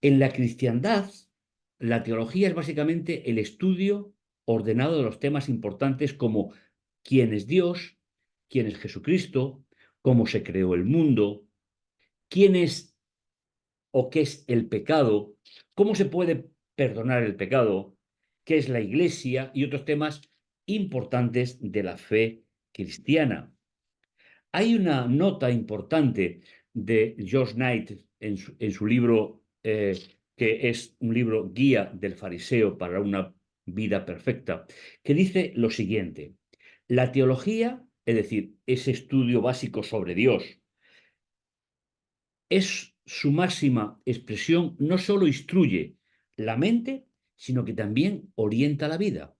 En la cristiandad, la teología es básicamente el estudio ordenado de los temas importantes como quién es Dios, quién es Jesucristo, cómo se creó el mundo, quién es o qué es el pecado, cómo se puede perdonar el pecado, qué es la iglesia y otros temas importantes de la fe cristiana. Hay una nota importante de George Knight en su libro, que es un libro guía del fariseo para una vida perfecta, que dice lo siguiente: la teología, es decir, ese estudio básico sobre Dios, es su máxima expresión, no solo instruye la mente, sino que también orienta la vida.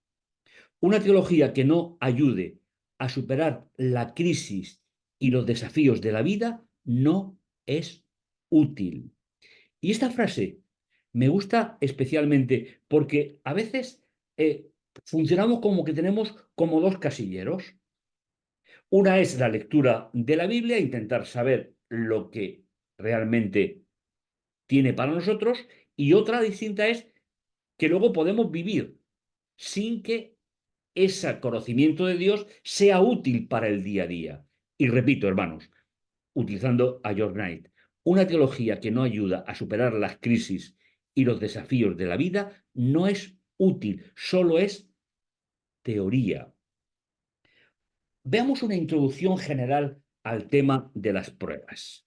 Una teología que no ayude a superar la crisis y los desafíos de la vida no es útil. Y esta frase me gusta especialmente porque a veces funcionamos como que tenemos como dos casilleros. Una es la lectura de la Biblia, intentar saber lo que realmente tiene para nosotros, y otra distinta es que luego podemos vivir sin que ese conocimiento de Dios sea útil para el día a día. Y repito, hermanos, utilizando a George Knight, una teología que no ayuda a superar las crisis y los desafíos de la vida no es útil, solo es teoría. Veamos una introducción general al tema de las pruebas.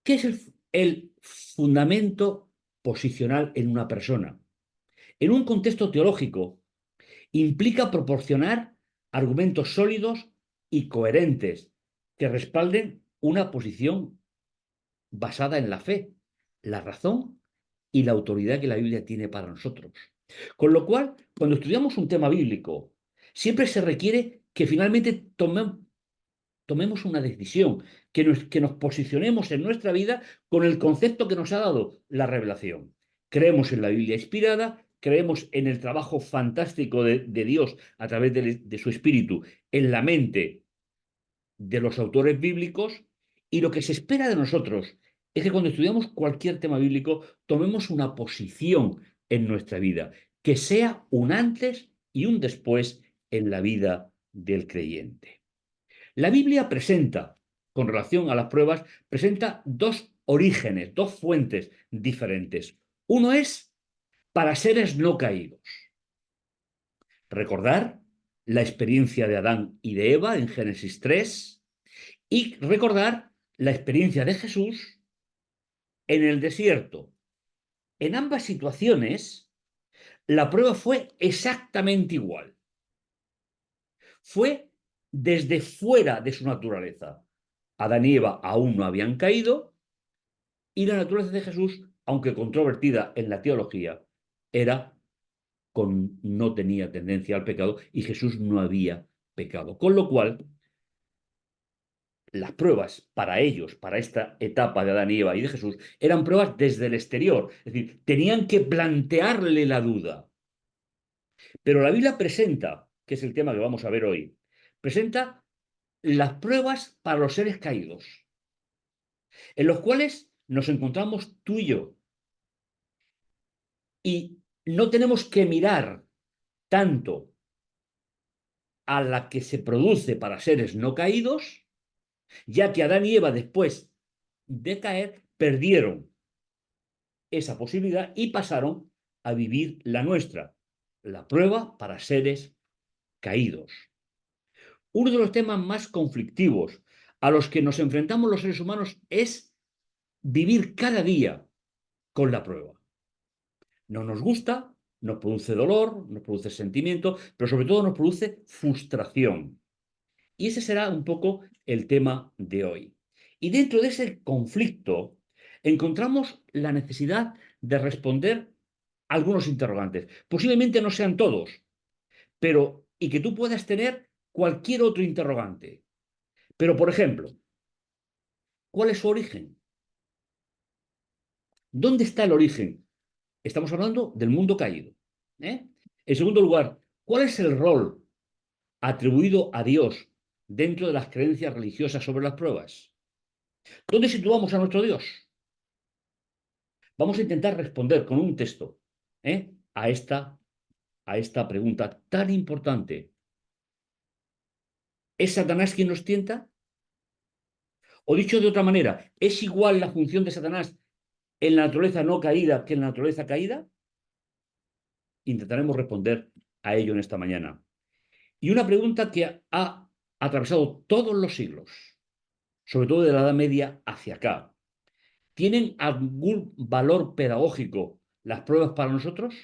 ¿Qué es el fundamento posicional en una persona? En un contexto teológico, implica proporcionar argumentos sólidos y coherentes que respalden una posición basada en la fe, la razón y la autoridad que la Biblia tiene para nosotros. Con lo cual, cuando estudiamos un tema bíblico, siempre se requiere que finalmente tomemos una decisión, que nos posicionemos en nuestra vida con el concepto que nos ha dado la revelación. Creemos en la Biblia inspirada, creemos en el trabajo fantástico de Dios a través de su Espíritu en la mente de los autores bíblicos, y lo que se espera de nosotros es que cuando estudiamos cualquier tema bíblico tomemos una posición en nuestra vida, que sea un antes y un después en la vida del creyente. La Biblia presenta, con relación a las pruebas, presenta dos orígenes, dos fuentes diferentes. Uno es para seres no caídos. Recordar la experiencia de Adán y de Eva en Génesis 3 y recordar la experiencia de Jesús en el desierto. En ambas situaciones, la prueba fue exactamente igual. Fue desde fuera de su naturaleza. Adán y Eva aún no habían caído, y la naturaleza de Jesús, aunque controvertida en la teología, no tenía tendencia al pecado, y Jesús no había pecado. Con lo cual, las pruebas para ellos, para esta etapa de Adán y Eva y de Jesús, eran pruebas desde el exterior. Es decir, tenían que plantearle la duda. Pero la Biblia presenta, que es el tema que vamos a ver hoy, presenta las pruebas para los seres caídos, en los cuales nos encontramos tú y yo. Y no tenemos que mirar tanto a la que se produce para seres no caídos, ya que Adán y Eva, después de caer, perdieron esa posibilidad y pasaron a vivir la nuestra, la prueba para seres caídos. Uno de los temas más conflictivos a los que nos enfrentamos los seres humanos es vivir cada día con la prueba. No nos gusta, nos produce dolor, nos produce sentimiento, pero sobre todo nos produce frustración. Y ese será un poco el tema de hoy. Y dentro de ese conflicto encontramos la necesidad de responder algunos interrogantes. Posiblemente no sean todos, pero y que tú puedas tener cualquier otro interrogante. Pero, por ejemplo, ¿cuál es su origen? ¿Dónde está el origen? Estamos hablando del mundo caído. ¿Eh? En segundo lugar, ¿cuál es el rol atribuido a Dios dentro de las creencias religiosas sobre las pruebas? ¿Dónde situamos a nuestro Dios? Vamos a intentar responder con un texto, ¿eh? a esta pregunta tan importante. ¿Es Satanás quien nos tienta? O dicho de otra manera, ¿es igual la función de Satanás en la naturaleza no caída que en la naturaleza caída? Intentaremos responder a ello en esta mañana. Y una pregunta que ha atravesado todos los siglos, sobre todo de la Edad Media hacia acá. ¿Tienen algún valor pedagógico las pruebas para nosotros?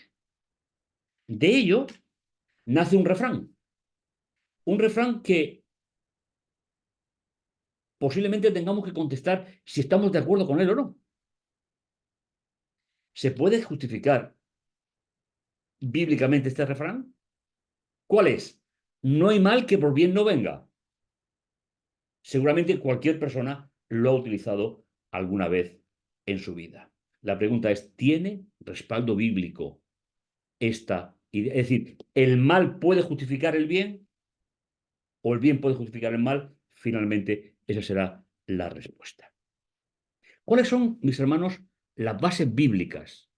De ello nace un refrán que posiblemente tengamos que contestar si estamos de acuerdo con él o no. ¿Se puede justificar bíblicamente este refrán? ¿Cuál es? No hay mal que por bien no venga. Seguramente cualquier persona lo ha utilizado alguna vez en su vida. La pregunta es, ¿tiene respaldo bíblico esta idea? Es decir, ¿el mal puede justificar el bien o el bien puede justificar el mal? Finalmente, esa será la respuesta. ¿Cuáles son, mis hermanos, las bases bíblicas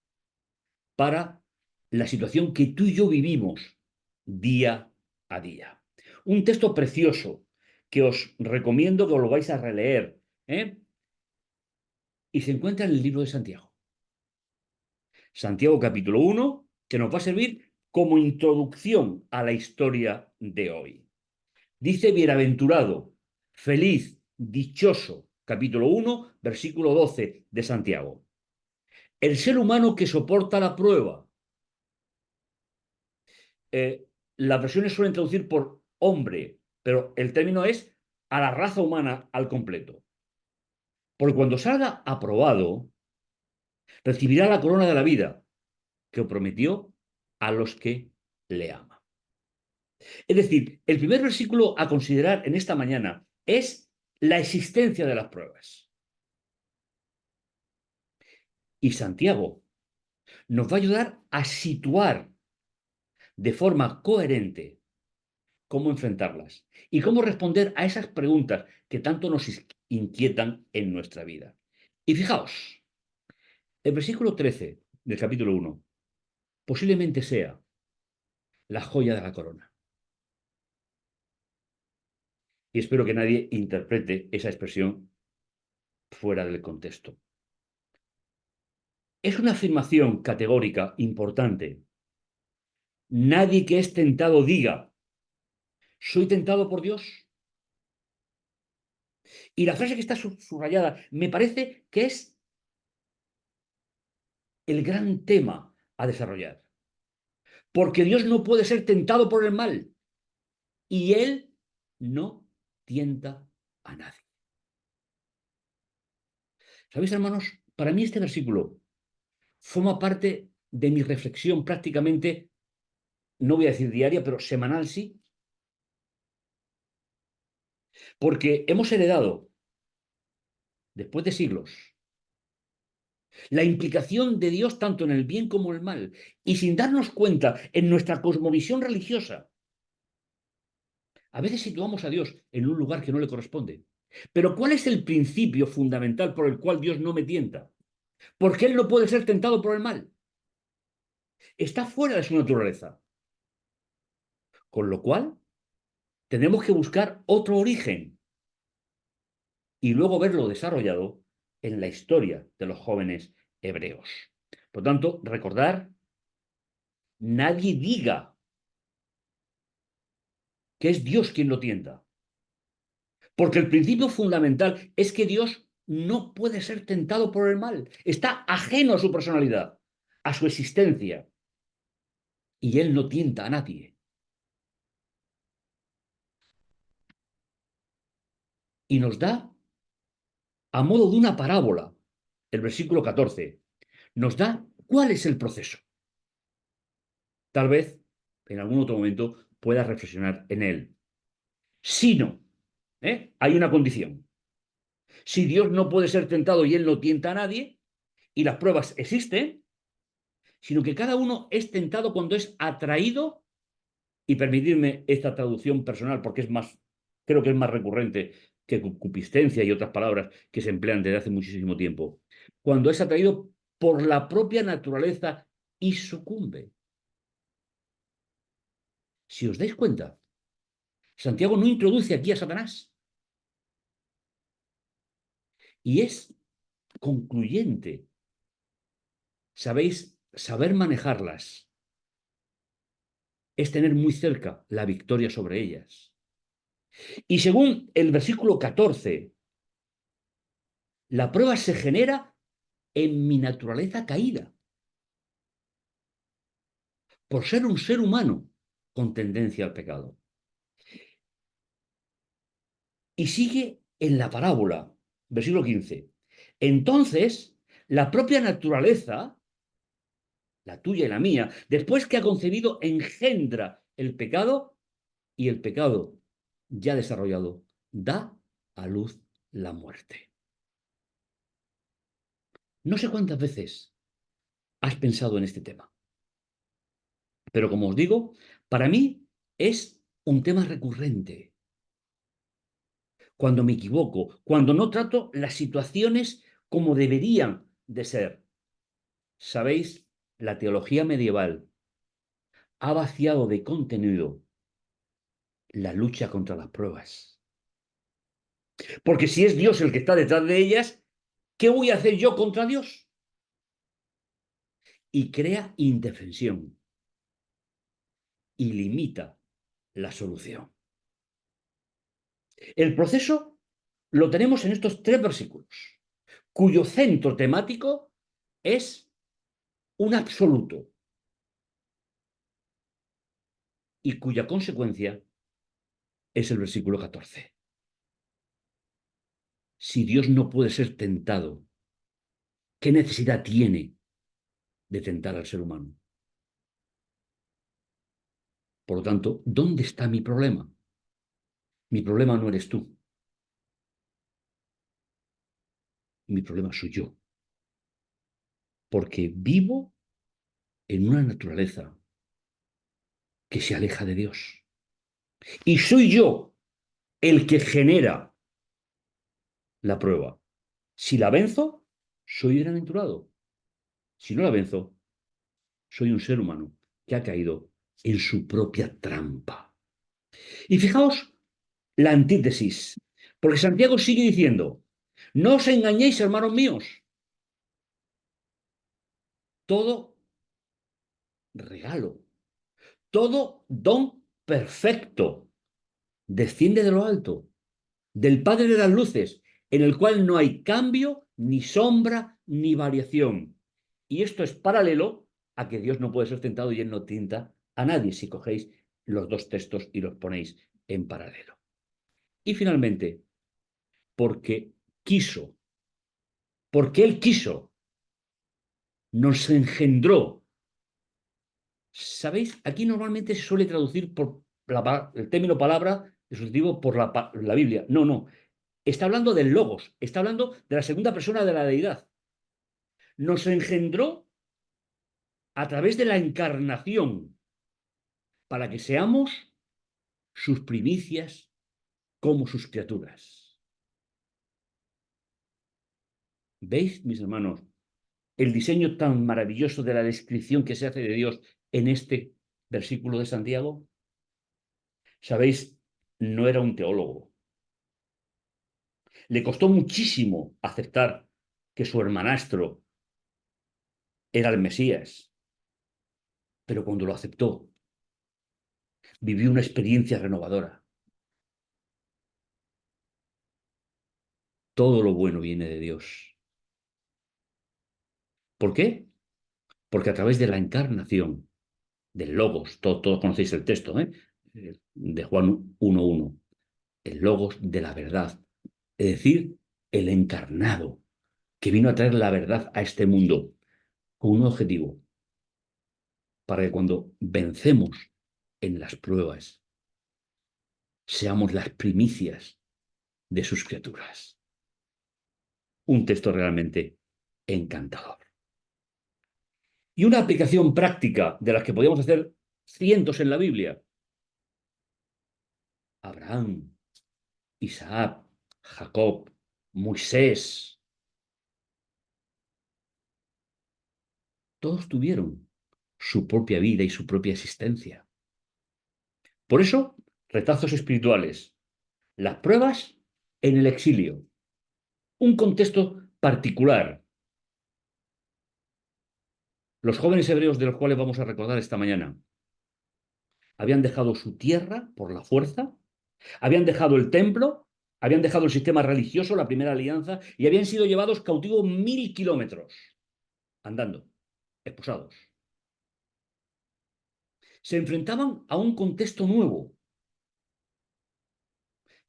para la situación que tú y yo vivimos día a día? Un texto precioso que os recomiendo que os lo vais a releer, ¿eh? Y se encuentra en el libro de Santiago. Santiago capítulo 1, que nos va a servir como introducción a la historia de hoy. Dice bienaventurado, feliz, dichoso, capítulo 1, versículo 12 de Santiago. El ser humano que soporta la prueba. Las versiones suelen traducir por hombre, pero el término es a la raza humana al completo. Porque cuando salga aprobado, recibirá la corona de la vida que prometió a los que le aman. Es decir, el primer versículo a considerar en esta mañana es la existencia de las pruebas. Y Santiago nos va a ayudar a situar de forma coherente cómo enfrentarlas y cómo responder a esas preguntas que tanto nos inquietan en nuestra vida. Y fijaos, el versículo 13 del capítulo 1 posiblemente sea la joya de la corona. Y espero que nadie interprete esa expresión fuera del contexto. Es una afirmación categórica importante. Nadie que es tentado diga, soy tentado por Dios. Y la frase que está subrayada me parece que es el gran tema a desarrollar. Porque Dios no puede ser tentado por el mal y Él no tienta a nadie. ¿Sabéis, hermanos? Para mí este versículo forma parte de mi reflexión prácticamente, no voy a decir diaria, pero semanal sí, porque hemos heredado, después de siglos, la implicación de Dios tanto en el bien como en el mal, y sin darnos cuenta en nuestra cosmovisión religiosa, a veces situamos a Dios en un lugar que no le corresponde. Pero ¿cuál es el principio fundamental por el cual Dios no me tienta? Porque Él no puede ser tentado por el mal. Está fuera de su naturaleza. Con lo cual, tenemos que buscar otro origen y luego verlo desarrollado en la historia de los jóvenes hebreos. Por tanto, recordar, nadie diga que es Dios quien lo tienta. Porque el principio fundamental es que Dios no puede ser tentado por el mal. Está ajeno a su personalidad, a su existencia. Y Él no tienta a nadie. Y nos da, a modo de una parábola, el versículo 14, nos da cuál es el proceso. Tal vez en algún otro momento puedas reflexionar en él. Si no, hay una condición. Si Dios no puede ser tentado y Él no tienta a nadie, y las pruebas existen, sino que cada uno es tentado cuando es atraído, y permitirme esta traducción personal porque es más, creo que es más recurrente que concupiscencia y otras palabras que se emplean desde hace muchísimo tiempo, cuando es atraído por la propia naturaleza y sucumbe. Si os dais cuenta, Santiago no introduce aquí a Satanás y es concluyente. Sabéis, saber manejarlas es tener muy cerca la victoria sobre ellas. Y según el versículo 14, la prueba se genera en mi naturaleza caída, por ser un ser humano con tendencia al pecado. Y sigue en la parábola, versículo 15. Entonces, la propia naturaleza, la tuya y la mía, después que ha concebido, engendra el pecado, y el pecado ya desarrollado da a luz la muerte. No sé cuántas veces has pensado en este tema, pero como os digo, para mí es un tema recurrente. Cuando me equivoco, cuando no trato las situaciones como deberían de ser. Sabéis, la teología medieval ha vaciado de contenido la lucha contra las pruebas. Porque si es Dios el que está detrás de ellas, ¿qué voy a hacer yo contra Dios? Y crea indefensión y limita la solución. El proceso lo tenemos en estos 3 versículos, cuyo centro temático es un absoluto y cuya consecuencia es el versículo 14. Si Dios no puede ser tentado, ¿qué necesidad tiene de tentar al ser humano? Por lo tanto, ¿dónde está mi problema? Mi problema no eres tú. Mi problema soy yo. Porque vivo en una naturaleza que se aleja de Dios. Y soy yo el que genera la prueba. Si la venzo, soy bienaventurado. Si no la venzo, soy un ser humano que ha caído en su propia trampa. Y fijaos la antítesis, porque Santiago sigue diciendo, no os engañéis, hermanos míos, todo regalo, todo don perfecto desciende de lo alto, del Padre de las luces, en el cual no hay cambio, ni sombra, ni variación. Y esto es paralelo a que Dios no puede ser tentado y Él no tienta a nadie si cogéis los 2 textos y los ponéis en paralelo. Y finalmente, porque quiso, porque Él quiso, nos engendró. ¿Sabéis? Aquí normalmente se suele traducir por el término palabra de sustantivo por la Biblia. No, no. Está hablando del logos, está hablando de la segunda persona de la deidad. Nos engendró a través de la encarnación para que seamos sus primicias como sus criaturas. ¿Veis, mis hermanos, el diseño tan maravilloso de la descripción que se hace de Dios en este versículo de Santiago? ¿Sabéis? No era un teólogo. Le costó muchísimo aceptar que su hermanastro era el Mesías, pero cuando lo aceptó, vivió una experiencia renovadora. Todo lo bueno viene de Dios. ¿Por qué? Porque a través de la encarnación, del Logos, todos conocéis el texto, de Juan 1:1, el Logos de la verdad, es decir, el encarnado, que vino a traer la verdad a este mundo con un objetivo, para que cuando vencemos en las pruebas, seamos las primicias de sus criaturas. Un texto realmente encantador. Y una aplicación práctica de las que podíamos hacer cientos en la Biblia. Abraham, Isaac, Jacob, Moisés, todos tuvieron su propia vida y su propia existencia. Por eso, retazos espirituales, las pruebas en el exilio, un contexto particular. Los jóvenes hebreos de los cuales vamos a recordar esta mañana habían dejado su tierra por la fuerza, habían dejado el templo, habían dejado el sistema religioso, la primera alianza, y habían sido llevados cautivos 1000 kilómetros, andando, esposados. Se enfrentaban a un contexto nuevo.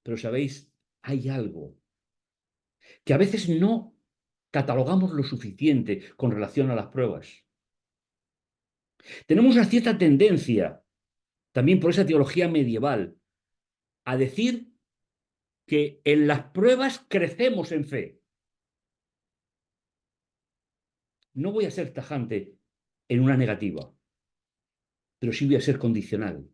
Pero sabéis, hay algo que a veces no catalogamos lo suficiente con relación a las pruebas. Tenemos una cierta tendencia, también por esa teología medieval, a decir que en las pruebas crecemos en fe. No voy a ser tajante en una negativa, pero sí voy a ser condicional.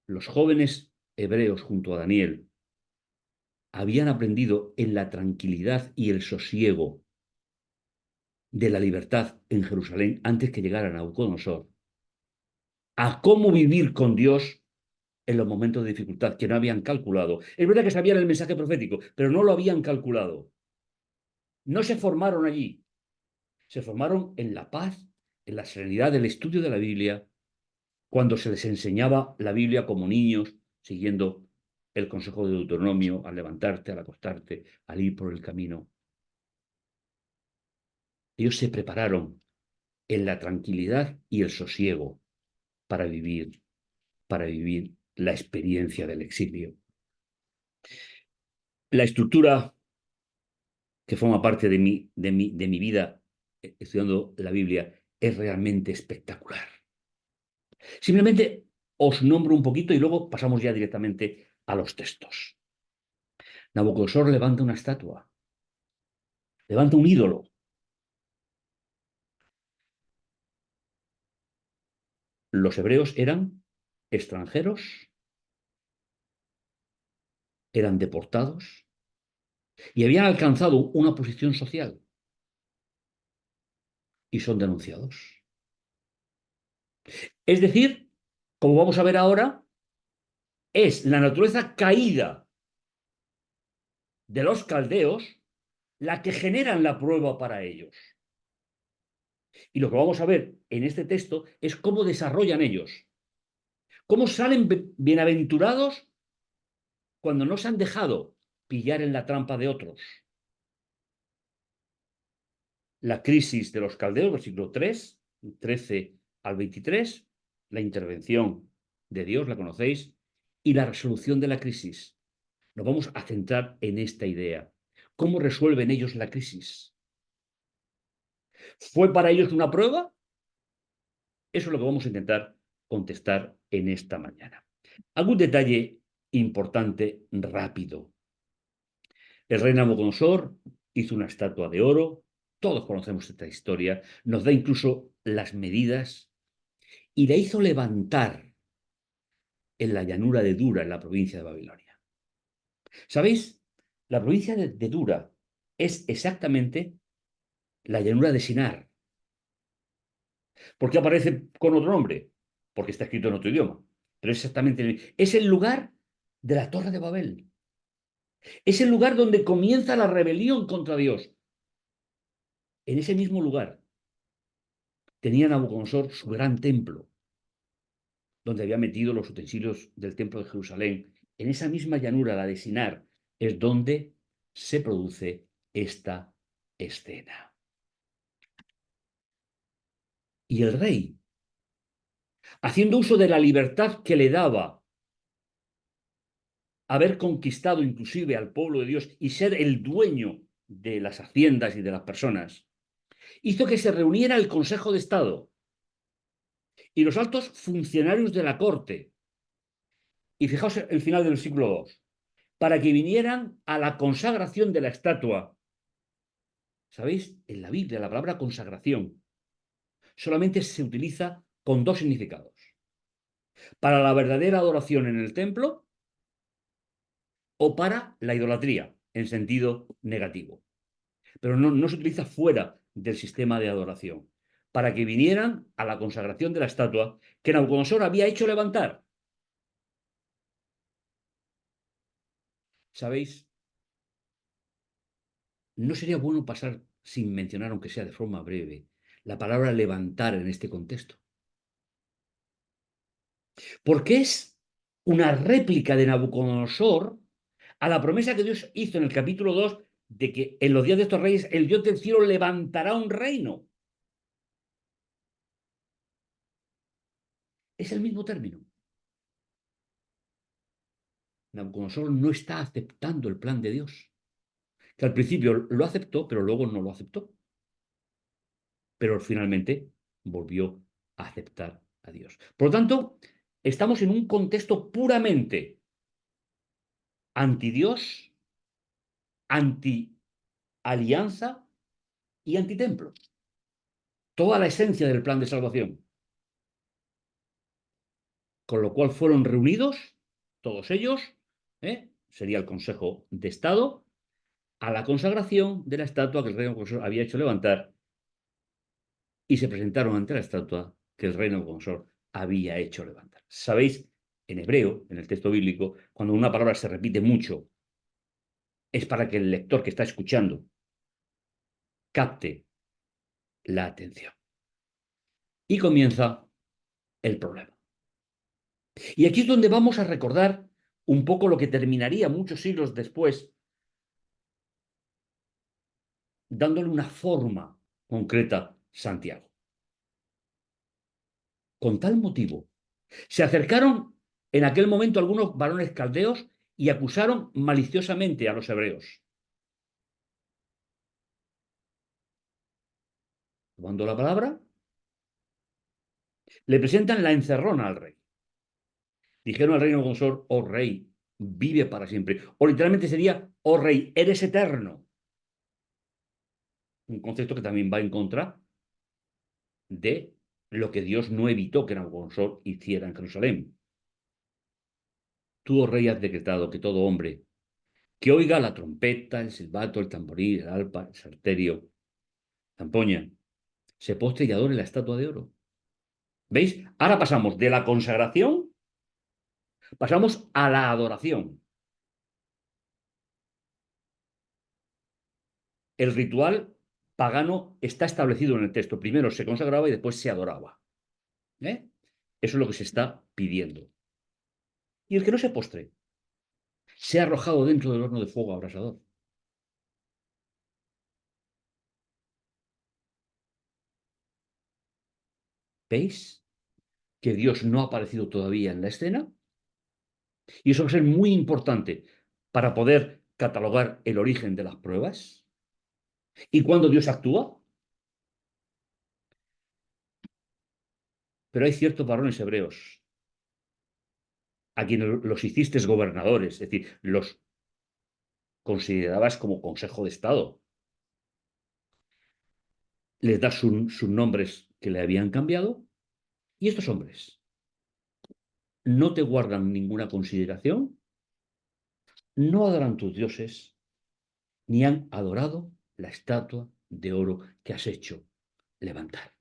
Los jóvenes hebreos junto a Daniel habían aprendido en la tranquilidad y el sosiego de la libertad en Jerusalén antes que llegara Nabucodonosor a cómo vivir con Dios en los momentos de dificultad que no habían calculado. Es verdad que sabían el mensaje profético, pero no lo habían calculado. No se formaron allí, se formaron en la paz, en la serenidad del estudio de la Biblia, cuando se les enseñaba la Biblia como niños, siguiendo el consejo de Deuteronomio, al levantarte, al acostarte, al ir por el camino. Ellos se prepararon en la tranquilidad y el sosiego para vivir, la experiencia del exilio. La estructura que forma parte de mi vida estudiando la Biblia es realmente espectacular. Simplemente os nombro un poquito y luego pasamos ya directamente a los textos. Nabucodonosor levanta una estatua, levanta un ídolo. Los hebreos eran extranjeros, eran deportados y habían alcanzado una posición social y son denunciados. Es decir, como vamos a ver ahora, es la naturaleza caída de los caldeos la que generan la prueba para ellos. Y lo que vamos a ver en este texto es cómo desarrollan ellos, cómo salen bienaventurados cuando no se han dejado pillar en la trampa de otros. La crisis de los caldeos, versículo 3, 13 al 23, la intervención de Dios, la conocéis, y la resolución de la crisis. Nos vamos a centrar en esta idea. ¿Cómo resuelven ellos la crisis? ¿Fue para ellos una prueba? Eso es lo que vamos a intentar contestar en esta mañana. Algún detalle importante, rápido. El rey Nabucodonosor hizo una estatua de oro. Todos conocemos esta historia. Nos da incluso las medidas y la hizo levantar en la llanura de Dura, en la provincia de Babilonia. ¿Sabéis? La provincia de Dura es exactamente la llanura de Sinar. ¿Por qué aparece con otro nombre? Porque está escrito en otro idioma. Pero es exactamente es el lugar de la Torre de Babel. Es el lugar donde comienza la rebelión contra Dios. En ese mismo lugar tenía Nabucodonosor su gran templo, donde había metido los utensilios del templo de Jerusalén. En esa misma llanura, la de Sinar, es donde se produce esta escena. Y el rey, haciendo uso de la libertad que le daba haber conquistado inclusive al pueblo de Dios y ser el dueño de las haciendas y de las personas, Hizo que se reuniera el Consejo de Estado y los altos funcionarios de la corte. Y fijaos el final del siglo II, para que vinieran a la consagración de la estatua. ¿Sabéis? En la Biblia la palabra consagración solamente se utiliza con dos significados. Para la verdadera adoración en el templo o para la idolatría, en sentido negativo. Pero no se utiliza fuera del sistema de adoración. Para que vinieran a la consagración de la estatua que Nabucodonosor había hecho levantar. ¿Sabéis? No sería bueno pasar sin mencionar, aunque sea de forma breve, la palabra levantar en este contexto. Porque es una réplica de Nabucodonosor a la promesa que Dios hizo en el capítulo 2 de que en los días de estos reyes el Dios del cielo levantará un reino. Es el mismo término. Nabucodonosor no está aceptando el plan de Dios, que al principio lo aceptó, pero luego no lo aceptó. Pero finalmente volvió a aceptar a Dios. Por lo tanto, estamos en un contexto puramente anti-Dios, anti-alianza y antitemplo. Toda la esencia del plan de salvación. Con lo cual fueron reunidos todos ellos, sería el Consejo de Estado, a la consagración de la estatua que el rey Nabucodonosor había hecho levantar y se presentaron ante la estatua que el rey Nabucodonosor había hecho levantar. Sabéis, en hebreo, en el texto bíblico, cuando una palabra se repite mucho, es para que el lector que está escuchando capte la atención. Y comienza el problema. Y aquí es donde vamos a recordar un poco lo que terminaría muchos siglos después, dándole una forma concreta Santiago. Con tal motivo, se acercaron en aquel momento algunos varones caldeos y acusaron maliciosamente a los hebreos. Tomando la palabra, le presentan la encerrona al rey. Dijeron al rey Nabucodonosor: oh rey, vive para siempre. O literalmente sería: oh rey, eres eterno. Un concepto que también va en contra de lo que Dios no evitó que Nabucodonosor hiciera en Jerusalén. Tú, oh rey, has decretado que todo hombre que oiga la trompeta, el silbato, el tamboril, el arpa, el salterio, zampoña, se postre y adore la estatua de oro. ¿Veis? Ahora pasamos de la consagración, pasamos a la adoración. El ritual pagano está establecido en el texto. Primero se consagraba y después se adoraba. ¿Eh? Eso es lo que se está pidiendo. Y el que no se postre, sea arrojado dentro del horno de fuego abrasador. ¿Veis que Dios no ha aparecido todavía en la escena? Y eso va a ser muy importante para poder catalogar el origen de las pruebas. ¿Y cuando Dios actúa? Pero hay ciertos varones hebreos a quienes los hiciste gobernadores, es decir, los considerabas como Consejo de Estado. Les das sus nombres que le habían cambiado y estos hombres no te guardan ninguna consideración, no adoran tus dioses, ni han adorado la estatua de oro que has hecho levantar.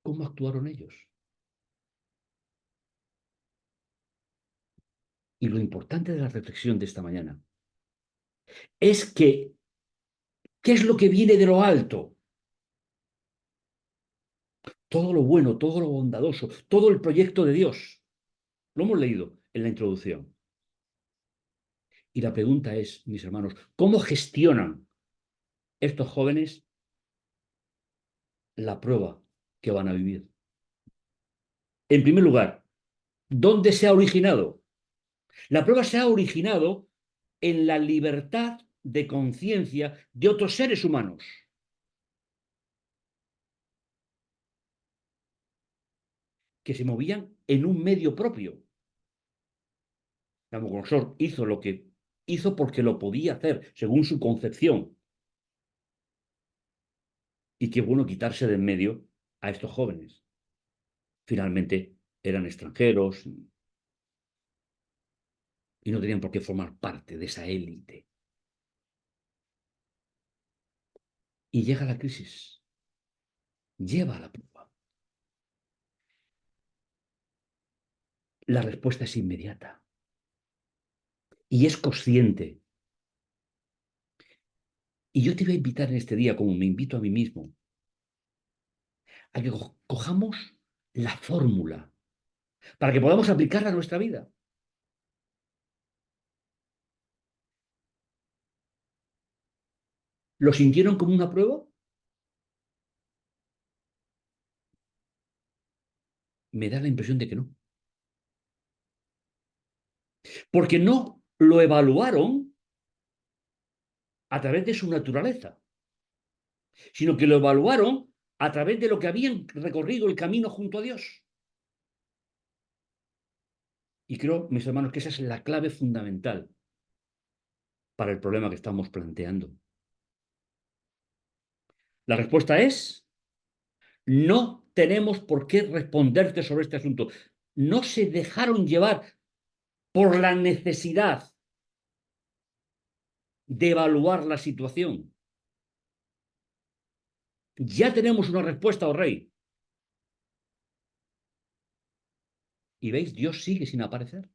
¿Cómo actuaron ellos? Y lo importante de la reflexión de esta mañana es que, ¿qué es lo que viene de lo alto? Todo lo bueno, todo lo bondadoso, todo el proyecto de Dios. Lo hemos leído en la introducción. Y la pregunta es, mis hermanos, ¿cómo gestionan estos jóvenes la prueba que van a vivir? En primer lugar, ¿dónde se ha originado? La prueba se ha originado en la libertad de conciencia de otros seres humanos que se movían en un medio propio. Nabucodonosor hizo lo que hizo porque lo podía hacer, según su concepción. Y qué bueno quitarse de en medio a estos jóvenes. Finalmente eran extranjeros y no tenían por qué formar parte de esa élite. Y llega la crisis, lleva a la prueba. La respuesta es inmediata y es consciente. Y yo te voy a invitar en este día, como me invito a mí mismo, a que cojamos la fórmula para que podamos aplicarla a nuestra vida. ¿Lo sintieron como una prueba? Me da la impresión de que no. Porque no lo evaluaron a través de su naturaleza, sino que lo evaluaron a través de lo que habían recorrido el camino junto a Dios. Y creo, mis hermanos, que esa es la clave fundamental para el problema que estamos planteando. La respuesta es: no tenemos por qué responderte sobre este asunto. No se dejaron llevar por la necesidad de evaluar la situación. Ya tenemos una respuesta, oh rey. Y veis, Dios sigue sin aparecer.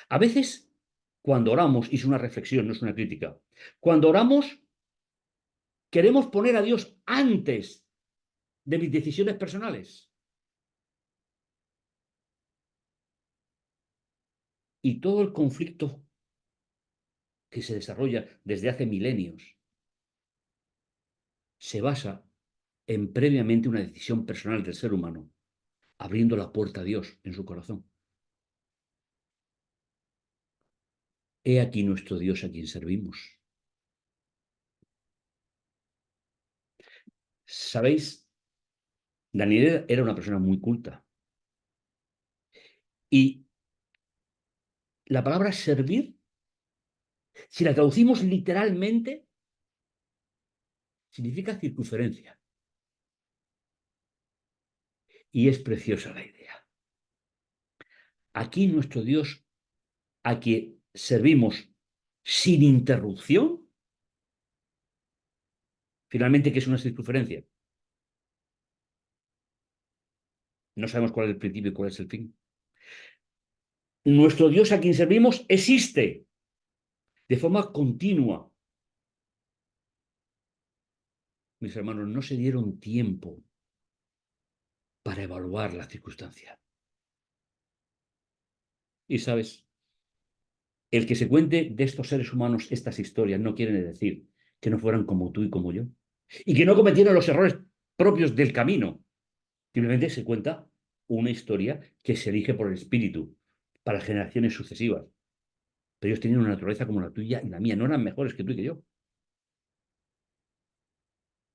A veces, cuando oramos, y es una reflexión, no es una crítica, cuando oramos, queremos poner a Dios antes de mis decisiones personales. Y todo el conflicto que se desarrolla desde hace milenios se basa en previamente una decisión personal del ser humano, abriendo la puerta a Dios en su corazón. He aquí nuestro Dios a quien servimos. ¿Sabéis? Daniel era una persona muy culta. Y la palabra servir, si la traducimos literalmente, significa circunferencia. Y es preciosa la idea. Aquí nuestro Dios, a quien servimos sin interrupción, finalmente, ¿qué es una circunferencia? No sabemos cuál es el principio y cuál es el fin. Nuestro Dios a quien servimos existe de forma continua. Mis hermanos, no se dieron tiempo para evaluar la circunstancia. Y sabes, el que se cuente de estos seres humanos estas historias no quiere decir que no fueran como tú y como yo. Y que no cometieran los errores propios del camino. Simplemente se cuenta una historia que se elige por el espíritu para generaciones sucesivas. Pero ellos tenían una naturaleza como la tuya y la mía. No eran mejores que tú y que yo.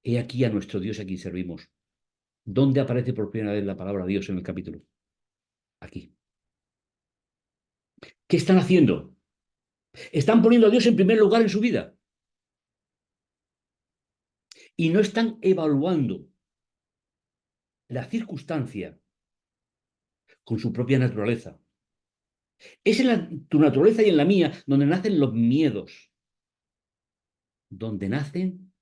He aquí a nuestro Dios a quien servimos. ¿Dónde aparece por primera vez la palabra Dios en el capítulo? Aquí. ¿Qué están haciendo? Están poniendo a Dios en primer lugar en su vida. Y no están evaluando la circunstancia con su propia naturaleza. Es en tu naturaleza y en la mía donde nacen los miedos, donde nacen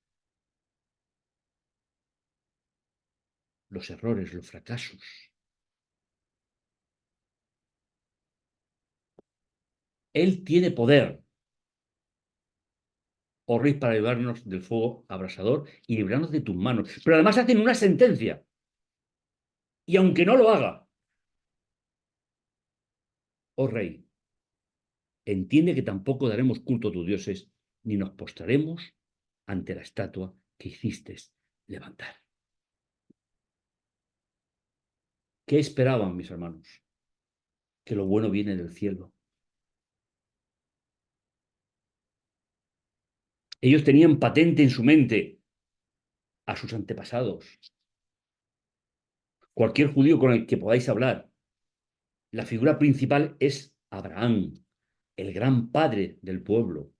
los errores, los fracasos. Él tiene poder, oh rey, para librarnos del fuego abrasador y librarnos de tus manos. Pero además hacen una sentencia. Y aunque no lo haga, oh rey, entiende que tampoco daremos culto a tus dioses, ni nos postraremos ante la estatua que hiciste levantar. ¿Qué esperaban mis hermanos? Que lo bueno viene del cielo. Ellos tenían patente en su mente a sus antepasados. Cualquier judío con el que podáis hablar, la figura principal es Abraham, el gran padre del pueblo.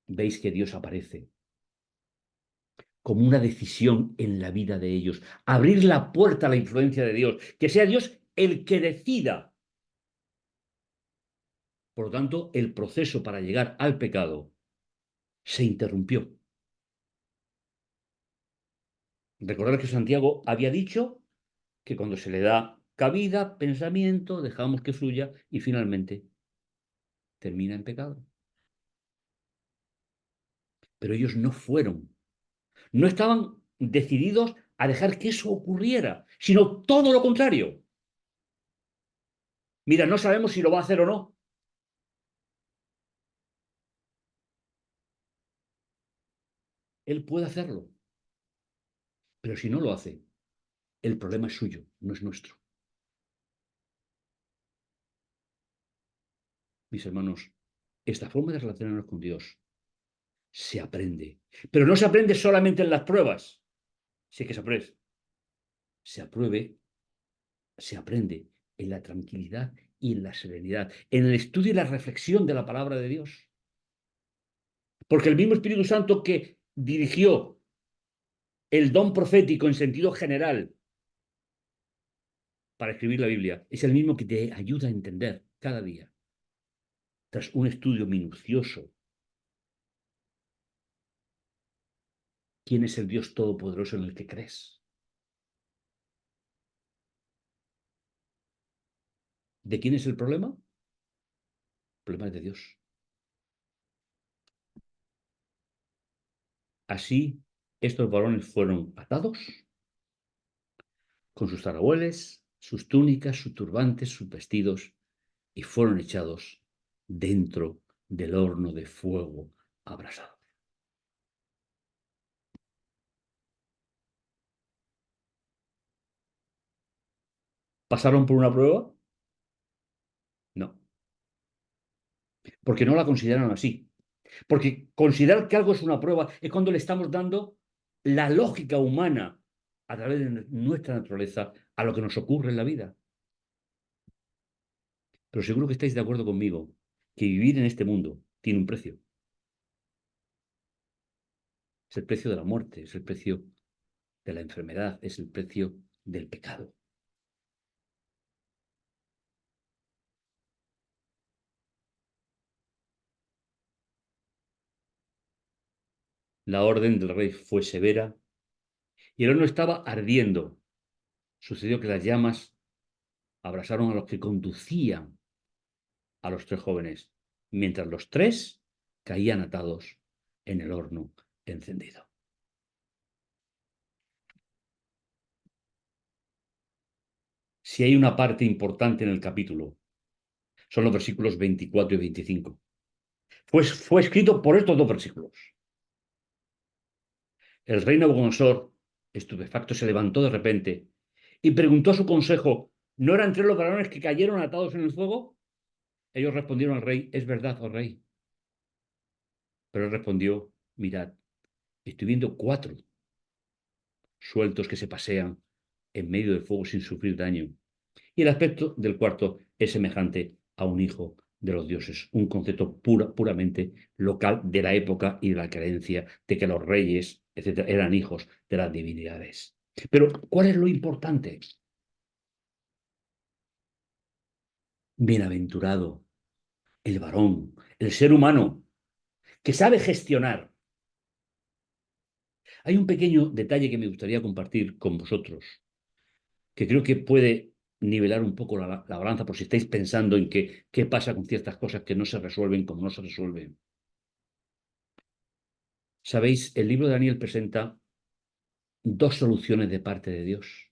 Veis que Dios aparece como una decisión en la vida de ellos. Abrir la puerta a la influencia de Dios. Que sea Dios el que decida. Por lo tanto, el proceso para llegar al pecado se interrumpió. Recordad que Santiago había dicho que cuando se le da cabida, pensamiento, dejamos que fluya y finalmente termina en pecado. Pero ellos no fueron, no estaban decididos a dejar que eso ocurriera, sino todo lo contrario. Mira, no sabemos si lo va a hacer o no. Él puede hacerlo, pero si no lo hace, el problema es suyo, no es nuestro. Mis hermanos, esta forma de relacionarnos con Dios se aprende, pero no se aprende solamente en las pruebas. Sí que se apruebe, se aprende en la tranquilidad y en la serenidad, en el estudio y la reflexión de la palabra de Dios. Porque el mismo Espíritu Santo que dirigió el don profético en sentido general para escribir la Biblia es el mismo que te ayuda a entender cada día, tras un estudio minucioso, quién es el Dios todopoderoso en el que crees. ¿De quién es el problema? El problema es de Dios. Así, estos varones fueron atados con sus zarabueles, sus túnicas, sus turbantes, sus vestidos, y fueron echados dentro del horno de fuego abrasado. ¿Pasaron por una prueba? No, porque no la consideran así. Porque considerar que algo es una prueba es cuando le estamos dando la lógica humana a través de nuestra naturaleza a lo que nos ocurre en la vida. Pero seguro que estáis de acuerdo conmigo que vivir en este mundo tiene un precio. Es el precio de la muerte, es el precio de la enfermedad, es el precio del pecado. La orden del rey fue severa y el horno estaba ardiendo. Sucedió que las llamas abrasaron a los que conducían a los tres jóvenes, mientras los tres caían atados en el horno encendido. Si hay una parte importante en el capítulo, son los versículos 24 y 25. Fue escrito por estos dos versículos. El rey Nabucodonosor, estupefacto, se levantó de repente y preguntó a su consejo: ¿no eran tres los varones que cayeron atados en el fuego? Ellos respondieron al rey: es verdad, oh rey. Pero él respondió: mirad, estoy viendo cuatro sueltos que se pasean en medio del fuego sin sufrir daño. Y el aspecto del cuarto es semejante a un hijo de los dioses, un concepto puramente local de la época y de la creencia de que los reyes, etcétera, eran hijos de las divinidades. Pero, ¿cuál es lo importante? Bienaventurado el varón, el ser humano, que sabe gestionar. Hay un pequeño detalle que me gustaría compartir con vosotros, que creo que puede nivelar un poco la balanza por si estáis pensando en qué pasa con ciertas cosas que no se resuelven como no se resuelven. Sabéis, el libro de Daniel presenta dos soluciones de parte de Dios.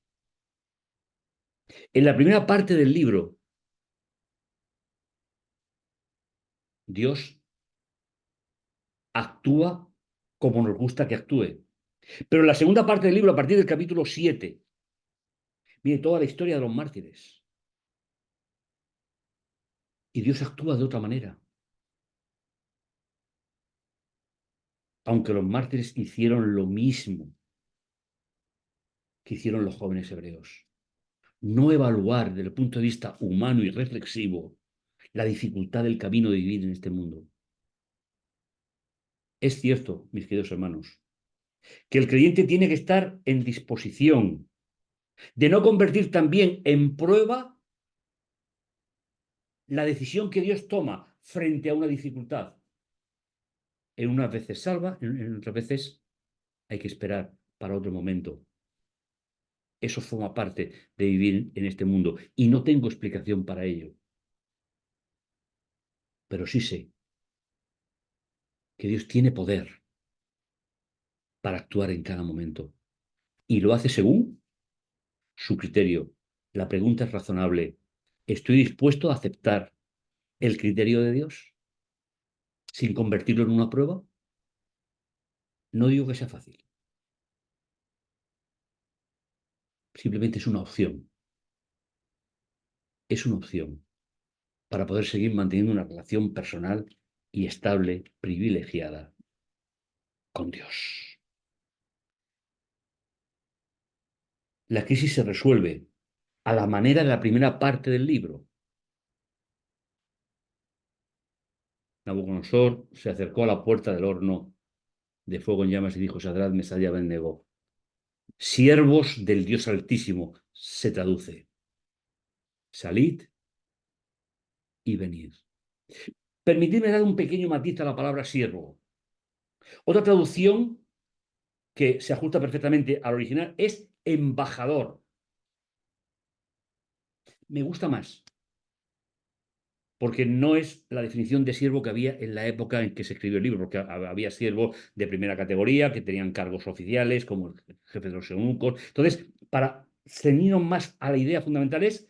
En la primera parte del libro, Dios actúa como nos gusta que actúe. Pero en la segunda parte del libro, a partir del capítulo 7, viene toda la historia de los mártires. Y Dios actúa de otra manera. Aunque los mártires hicieron lo mismo que hicieron los jóvenes hebreos. No evaluar desde el punto de vista humano y reflexivo la dificultad del camino de vivir en este mundo. Es cierto, mis queridos hermanos, que el creyente tiene que estar en disposición de no convertir también en prueba la decisión que Dios toma frente a una dificultad. En unas veces salva, en otras veces hay que esperar para otro momento. Eso forma parte de vivir en este mundo y no tengo explicación para ello. Pero sí sé que Dios tiene poder para actuar en cada momento y lo hace según su criterio. La pregunta es razonable. ¿Estoy dispuesto a aceptar el criterio de Dios sin convertirlo en una prueba? No digo que sea fácil, simplemente es una opción. Es una opción para poder seguir manteniendo una relación personal y estable, privilegiada con Dios. La crisis se resuelve a la manera de la primera parte del libro. Nabucodonosor se acercó a la puerta del horno de fuego en llamas y dijo: Sadrach, Mesach y Abednego, siervos del Dios Altísimo, se traduce, salid y venid. Permitidme dar un pequeño matiz a la palabra siervo. Otra traducción que se ajusta perfectamente al original es embajador. Me gusta más, porque no es la definición de siervo que había en la época en que se escribió el libro, porque había siervos de primera categoría que tenían cargos oficiales, como el jefe de los eunucos. Entonces, para ceñirnos más a la idea fundamental es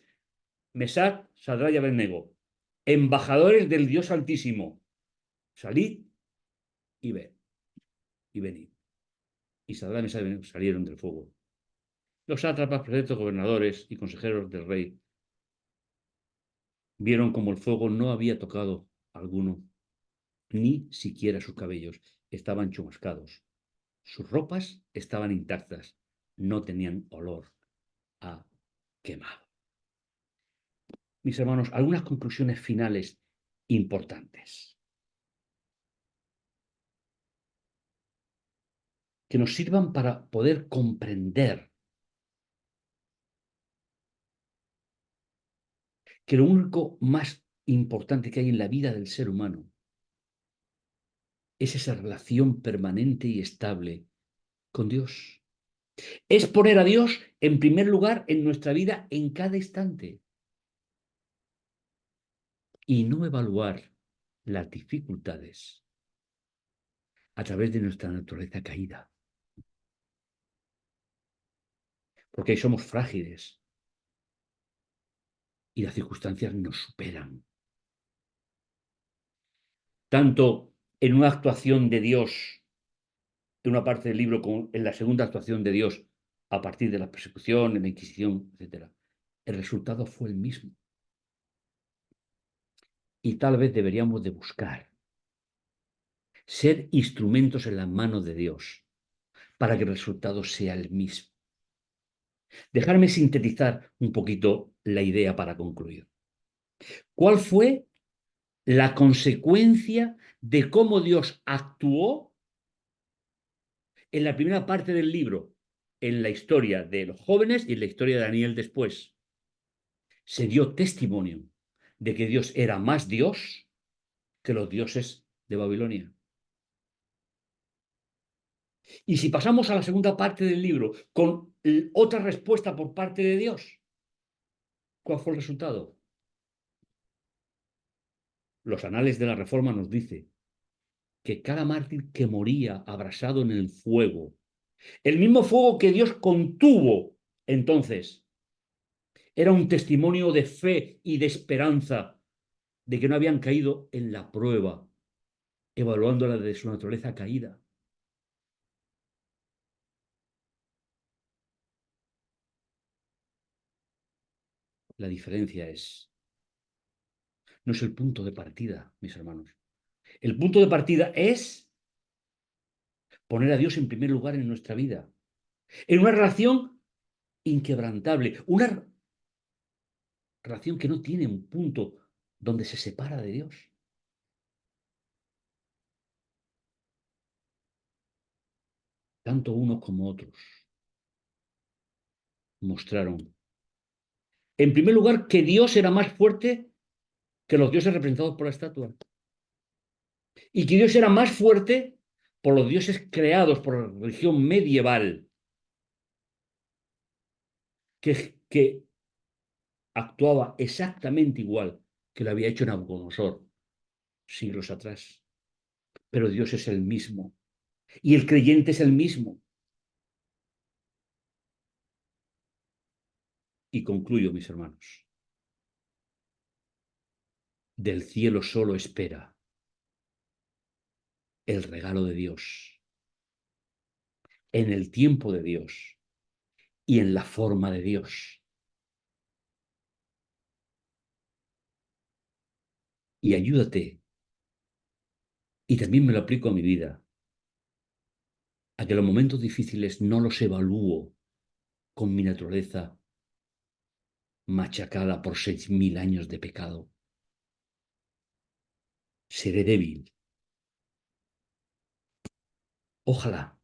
Mesach, Sadrach y Abednego, embajadores del Dios Altísimo, salid y ved, y venid. Y Sadrach, Mesach y Abednego salieron del fuego. Los sátrapas, prefectos, gobernadores y consejeros del rey vieron como el fuego no había tocado a alguno, ni siquiera sus cabellos. Estaban chumascados. Sus ropas estaban intactas. No tenían olor a quemado. Mis hermanos, algunas conclusiones finales importantes que nos sirvan para poder comprender que lo único más importante que hay en la vida del ser humano es esa relación permanente y estable con Dios. Es poner a Dios en primer lugar en nuestra vida en cada instante y no evaluar las dificultades a través de nuestra naturaleza caída. Porque ahí somos frágiles y las circunstancias nos superan. Tanto en una actuación de Dios, en una parte del libro, como en la segunda actuación de Dios, a partir de la persecución, la Inquisición, etc. El resultado fue el mismo. Y tal vez deberíamos de buscar ser instrumentos en las manos de Dios para que el resultado sea el mismo. Dejarme sintetizar un poquito la idea para concluir. ¿Cuál fue la consecuencia de cómo Dios actuó en la primera parte del libro, en la historia de los jóvenes y en la historia de Daniel después? Se dio testimonio de que Dios era más Dios que los dioses de Babilonia. Y si pasamos a la segunda parte del libro con otra respuesta por parte de Dios, ¿cuál fue el resultado? Los anales de la Reforma nos dice que cada mártir que moría abrasado en el fuego, el mismo fuego que Dios contuvo entonces, era un testimonio de fe y de esperanza de que no habían caído en la prueba, evaluándola de su naturaleza caída. La diferencia es, no es el punto de partida, mis hermanos. El punto de partida es poner a Dios en primer lugar en nuestra vida, en una relación inquebrantable, una relación que no tiene un punto donde se separa de Dios. Tanto unos como otros mostraron, en primer lugar, que Dios era más fuerte que los dioses representados por la estatua. Y que Dios era más fuerte por los dioses creados por la religión medieval, que actuaba exactamente igual que lo había hecho Nabucodonosor siglos atrás. Pero Dios es el mismo. Y el creyente es el mismo. Y concluyo, mis hermanos, del cielo solo espera el regalo de Dios, en el tiempo de Dios y en la forma de Dios. Y ayúdate, y también me lo aplico a mi vida, a que los momentos difíciles no los evalúo con mi naturaleza machacada por 6000 años de pecado. Seré débil. Ojalá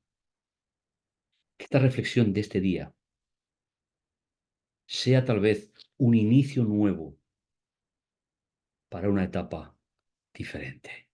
que esta reflexión de este día sea tal vez un inicio nuevo para una etapa diferente.